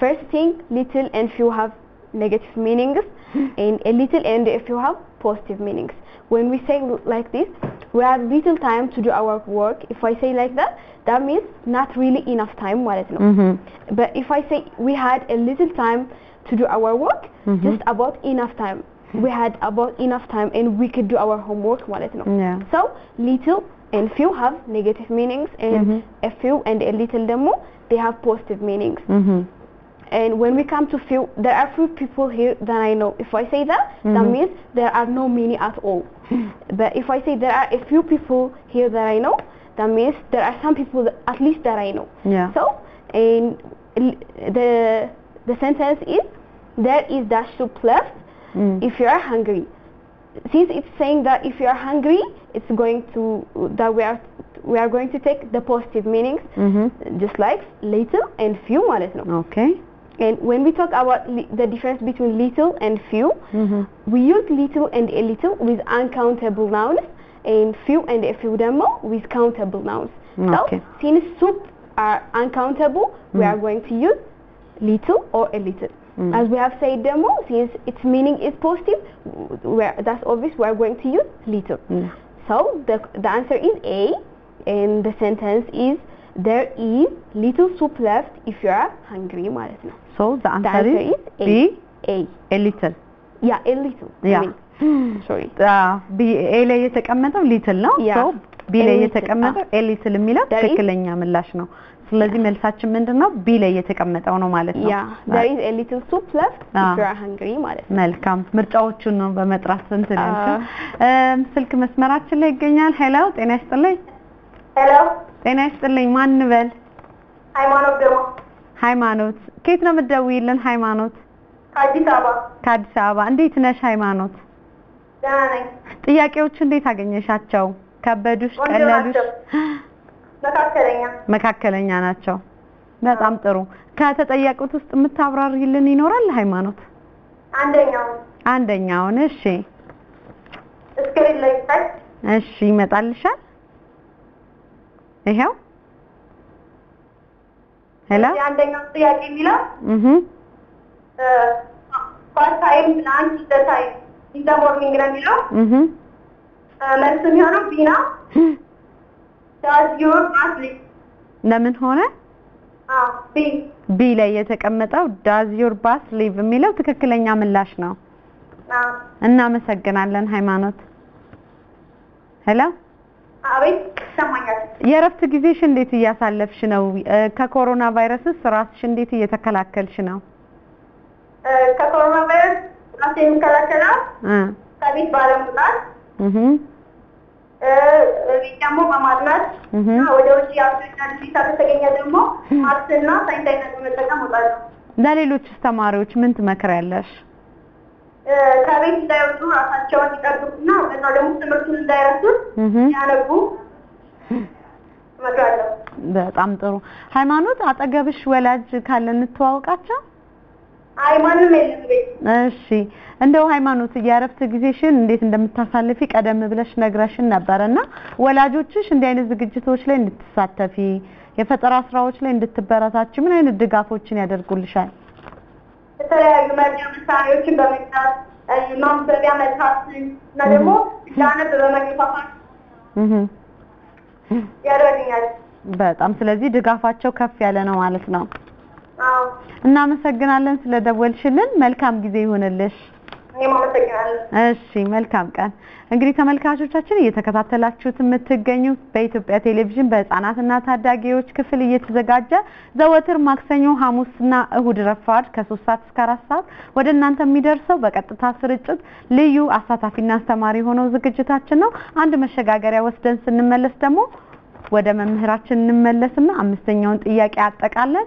first thing little and few have negative meanings and a little and a few have positive meanings when we say like this we have little time to do our work if I say like that means not really enough time ማለት ነው but if I say we had a little time to do our work just about enough time we had about enough time and we could do our homework ማለት ነው so little and few have negative meanings and a few and a little ደግሞ they have positive meanings and when we come to few there are few people here that I know if I say that means there are no many at all but if I say there are a few people here that I know that means there are some people that, at least that I know so and the sentence is there is dash soup left if you are hungry since it's saying that if you are hungry it's going to that we are going to take the positive meanings just like little and few ማለት ነው okay and when we talk about the difference between little and few we use little and a little with uncountable nouns and few and a few ደግሞ with countable nouns okay. so since soup are uncountable we are going to use little or a little as we have said ደግሞ since its meaning is positive that's obvious we are going to use little so the answer is A and the sentence is there is little soup left if you are hungry ማለት ነው so the answer is B a little yeah a little yeah I mean, sorry B A ላይ የተቀመጠው little ነው yeah. so B ላይ የተቀመጠው a little የሚለው ትክክለኛ ምላሽ ነው ስለዚህ መልሳችን ምንድነው B ላይ የተቀመጠው ነው ማለት ነው yeah there is a little soup left if you are hungry ማለት ነው መልካም ምርጫዎቹን ነው በመጥራት እንትን ያልኩት ስልክ መስመራችን ላይ ይገኛል ሄሎ ጤና ይስጥልኝ ሄሎ ጤና ይስጥልኝ ማን በል ሃይማኖት ግርማ ሃይማኖት ከየት ነው የምትደውይልን ሃይማኖት ከአዲስ አበባ እንዴት ነሽ ሃይማኖት ደህና ነኝ ጥያቄዎቹ እንዴት አገኘሻቸው ከበዱሽ ቀለሉሽ መካከለኛ ናቸው በጣም ጥሩ ከተጠያቁት ውስጥ የምታብራሪልን ይኖራል ሃይማኖት አንደኛውን እሺ እስክሪን ላይ ታች እሺ ይመጣልሻል ይሄው ሄሎ አንደኛው ጥያቄ የሚለው part time lunch the time in the morning ነው የሚለው መልሱ የሚሆነው ቢና does your bus leave ለምን ሆነ ቢ ላይ የተቀመጠው does your bus leave የሚለው ትክክለኛ ምላሽ ነው እናመሰግናለን ሃይማኖት ሄሎ አቤት ሰማኛል የረፍት ጊዜሽ እንዴት እያሳለፍሽ ነው ከኮሮና ቫይረስስ ራስሽ እንዴት እየተከላከልሽ ነው ከኮሮና ቫይረስ ራሴን እከላከላለሁ ከቤት ባለመውጣት ደግሞ በማጥናት ወደ ውጭ ያሉና ዲጂታ ተገኘ ደግሞ ማክስና ሳይንሳይና በመጠቀም ወጣለሁ ለሌሎች ተማሪዎች ምን ትመክሪያለሽ ከቤት እንዳይወጡ ራሳቸውን ይጠብቁና በዛው ደግሞ ትምህርቱን እንዳይረሱ ያነቡ እመክራለሁ። በጣም ጥሩ። ሃይማኖት አጠገብሽ ወላጅ ካለ እንተዋወቃቸው? አይ ማንም የለም ቤት። እሺ እንደው ሃይማኖት የእረፍት ጊዜሽን እንዴት እንደምታሳልፊ ቀደም ብለሽ ነግረሽን ነበርና ወላጆችሽ እንዲህ አይነት ዝግጅቶች ላይ እንድትሳተፊ የፈጠራ ስራዎች ላይ እንድትበረታች ምን አይነት ድጋፎችን ያደርጉልሻል? የተለያዩ መርጃ መሳሪያዎችን በመግዛት ማንበቢያ መጽሐፍትን እና ደግሞ ላነብ በመግፋፋት ያደርጉኛል። በጣም ስለዚህ ድጋፋቸው ከፍ ያለ ነው ማለት ነው። አዎ እናመሰግናለን ስለደወልሽልን። መልካም ጊዜ ይሁንልሽ። እኔም አመሰግናለሁ። እሺ መልካም ቀን። እንግዲህ ተመልካቾቻችን እየተከታተላችሁት የምትገኙት በኢትዮጵያ ቴሌቪዥን በህፃናትና ታዳጊዎች ክፍል እየተዘጋጀ ዘወትር ማክሰኞ ሐሙስና እሁድ ረፋድ ከ3 ሰዓት እስከ 4 ሰዓት ወደ እናንተ የሚደርሰው በቀጥታ ስርጭት ልዩ አሳታፊና አስተማሪ ሆነው ዝግጅታችን ነው። አንድ መሸጋገሪያ ወስደን ስንመለስ ደግሞ ወደ መምህራችን እንመለስና አምስተኛውን ጥያቄ አጠቃለን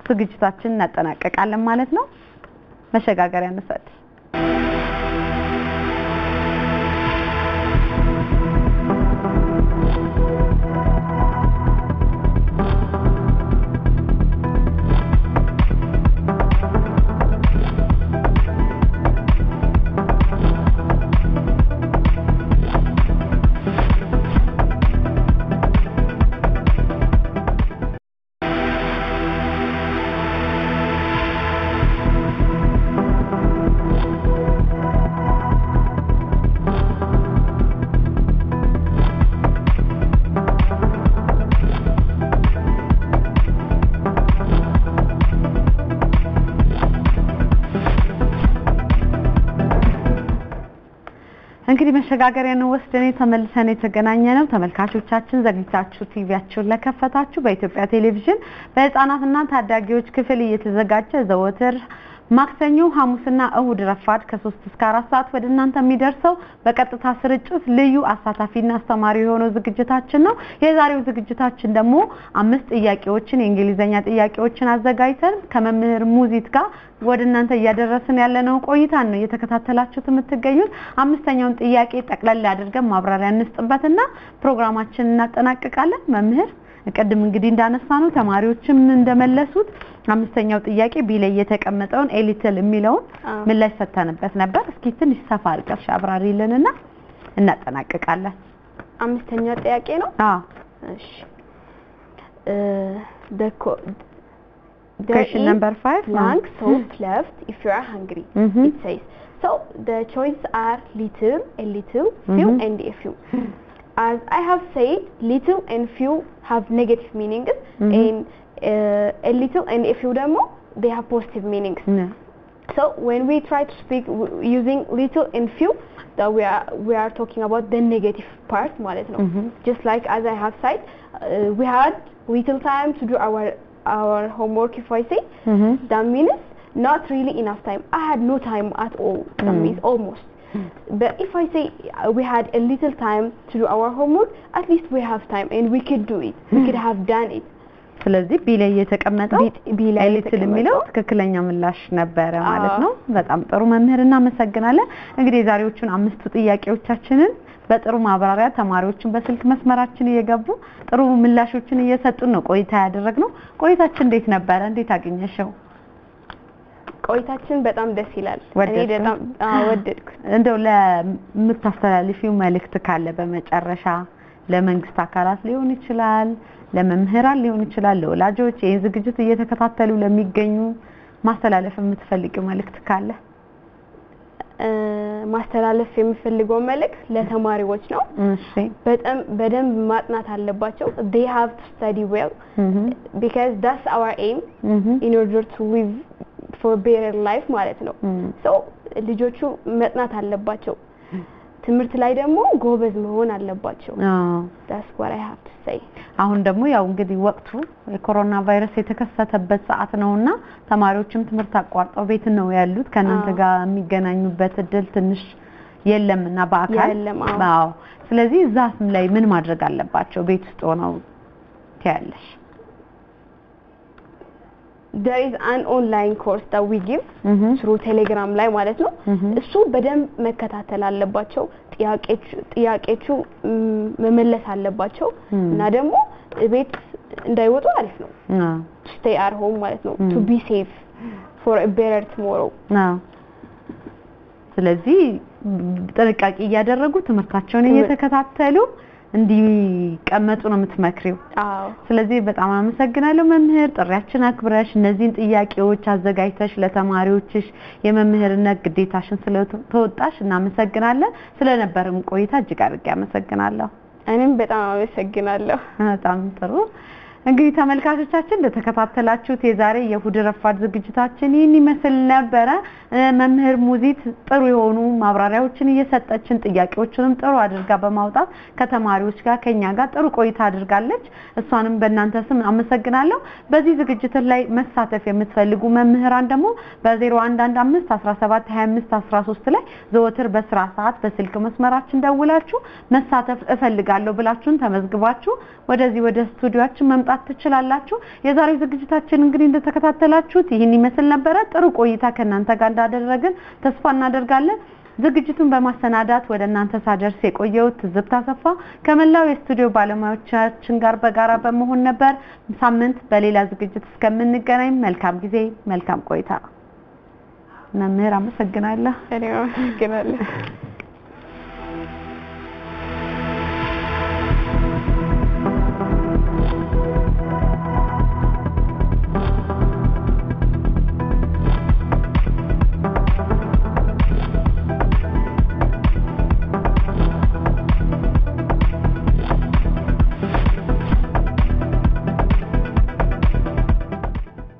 ዝግጅታችንን እናጠናቀቃለን ማለት ነው። መሸጋገሪያ እንሰጥ። እንግዲህ መሸጋገሪያን ወስደን ተመልሰን የተገናኘነው ተመልካቾቻችን ዝግጅታችሁ ቲቪያችሁን ለከፈታችሁ በኢትዮጵያ ቴሌቪዥን በህፃናትና ታዳጊዎች ክፍል እየተዘጋጀ ዘወትር ማክሰኞ ሐሙስና እሁድ ረፋድ ከ3 እስከ 4 ሰዓት ወደ እናንተ የሚደርሰው በቀጥታ ስርጭት ልዩ አሳታፊና አስተማሪ የሆነው ዝግጅታችን ነው። የዛሬው ዝግጅታችን ደግሞ 5 ጥያቄዎችን የእንግሊዝኛ ጥያቄዎችን አዘጋጅተን ከመምህር ሙዚት ጋር ወደ እናንተ እያደረስን ያለነው ቆይታ ነው እየተከታተላችሁት የምትገኙት። አምስተኛውን ጥያቄ ጠቅለል አድርገን ማብራሪያ እንስጥበትና ፕሮግራማችንን እናጠናቅቃለን። መምህር ቀደም እንግዲህ እንዳነሳነው ተማሪዎችም እንደመለሱት አምስተኛው ጥያቄ ቢ ላይ የተቀመጠውን ኤሊትል የሚለውን ምን ላይ ሰተንበት ነበር? እስኪ ትንሽ ሰፋ አድርገሽ አብራሪልንና እናጠናቅቃለን። አምስተኛው ጥያቄ ነው። እሺ question number 5 blank soup left if you are hungry. It says so the choices are little, a little, few and a few. As I have said, little and few have negative meanings and a little and a few demo they have positive meanings. So when we try to speak using little and few, that we are talking about the negative part ማለት ነው. Just like as I have said, we had little time to do our homework. If I say that means not really enough time. I had no time at all. That means almost. But if I say we had a little time to do our homework, at least we have time and we could do it. We could have done it. ስለዚህ ቢ ላይ የተቀመጠው ቢ ላይ ኤሊትል የሚለው ትክክለኛ ምላሽ ነበረ ማለት ነው። በጣም ጥሩ መምህር እናመሰግናለን። እንግዲህ ዛሬዎቹን 5 ጥያቄዎቻችንን በጥሩ ማብራሪያ ተማሪዎችን በስልክ መስመራችን እየገቡ ጥሩ ምላሾችን እየሰጡን ነው ቆይታ ያደረግነው። ቆይታችን እንዴት ነበረ? እንዴት አገኘሽው? ቆይታችን በጣም ደስ ይላል። እኔ በጣም ወደድኩ። እንደው ለምታስተላልፊው መልእክት ካለ በመጨረሻ ለመንግስት አካላት ሊሆን ይችላል፣ ለመምህራን ሊሆን ይችላል፣ ለወላጆች ይሄን ዝግጅት እየተከታተሉ ለሚገኙ ማስተላለፍ የምትፈልጊው መልእክት ካለ? ማስተላለፍ የምፈልገው መልእክት ለተማሪዎች ነው። እሺ በደንብ ማጥናት አለባቸው። they have to study well because that's our aim in order to live for better life ማለት ነው። so ልጆቹ መጥናት አለባቸው። ትምህርት ላይ ደግሞ ጎበዝ መሆን አለባቸው። that's what I have to say። አሁን ደግሞ ያው እንግዲህ ወቅቱ የኮሮና ቫይረስ የተከሰተበት ሰዓት ነውና ተማሪዎችም ትምህርት አቋርጠው ቤት ነው ያሉት። ከናንተ ጋር የሚገናኙበት እድል ትንሽ የለምና በአካል አዎ። ስለዚህ እዛም ላይ ምን ማድረግ አለባቸው ቤት ውስጥ ሆነው ትያለሽ? there is an online course that we give through Telegram ላይ ማለት ነው እሱ በደንብ መከታተል አለባቸው ጥያቄዎቹ መመለስ አለባቸው እና ደግሞ ቤት እንዳይወጡ አሪፍ ነው stay at home ማለት ነው to be safe for a better tomorrow ስለዚህ ጥንቃቄ ያደረጉ ትምህርታቸውን እየተከታተሉ እንዲቀመጡ ነው የምትመክሪው ስለዚህ በጣም አመሰግናለሁ መምህር ጥሪያችን አክብረሽ እነዚህን ጥያቄዎች አዘጋጅተሽ ለተማሪዎችሽ የመምህርነት ግዴታሽን ስለተወጣሽ እናመሰግናለን ስለነበረን ቆይታ እጅግ አድርጌ አመሰግናለሁ እኔም በጣም አመሰግናለሁ በጣም ጥሩ እንግዲህ ተመልካቾቻችን ለተከታተላችሁት የዛሬ የእሁድ ረፋድ ዝግጅታችን ይህን ይመስል ነበር መምህር ሙዚት ጥሩ የሆኑ ማብራሪያዎችን እየሰጠችን ጥያቄዎችንም ጥሩ አድርጋ በማውጣት ከተማሪዎች ጋር ከኛ ጋር ጥሩ ቆይታ አድርጋለች እሷንም በእናንተ ስም አመሰግናለሁ በዚህ ዝግጅት ላይ መሳተፍ የምትፈልጉ መምህራን ደግሞ በ0115172513 ላይ ዘወትር በስራ ሰዓት በስልክ መስመራችን ደውላችሁ መሳተፍ እፈልጋለሁ ብላችሁን ተመዝግባችሁ ወደዚህ ወደ ስቱዲዮአችን መምጣት ትችላላችሁ የዛሬው ዝግጅታችን እንግዲህ እንደተከታተላችሁት ይህን ይመስል ነበር ጥሩ ቆይታ ከናንተ ጋር እንዳደረግን ተስፋ እናደርጋለን ዝግጅቱን በማሰናዳት ወደ እናንተ ሳደርስ የቆየው ትዝብት አሰፋ ከመላው የስቱዲዮ ባለሙያዎቻችን ጋር በጋራ በመሆን ነበር ሳምንት በሌላ ዝግጅት እስከምንገናኝ መልካም ጊዜ መልካም ቆይታ መምህር አመሰግናለሁ እኔ አመሰግናለሁ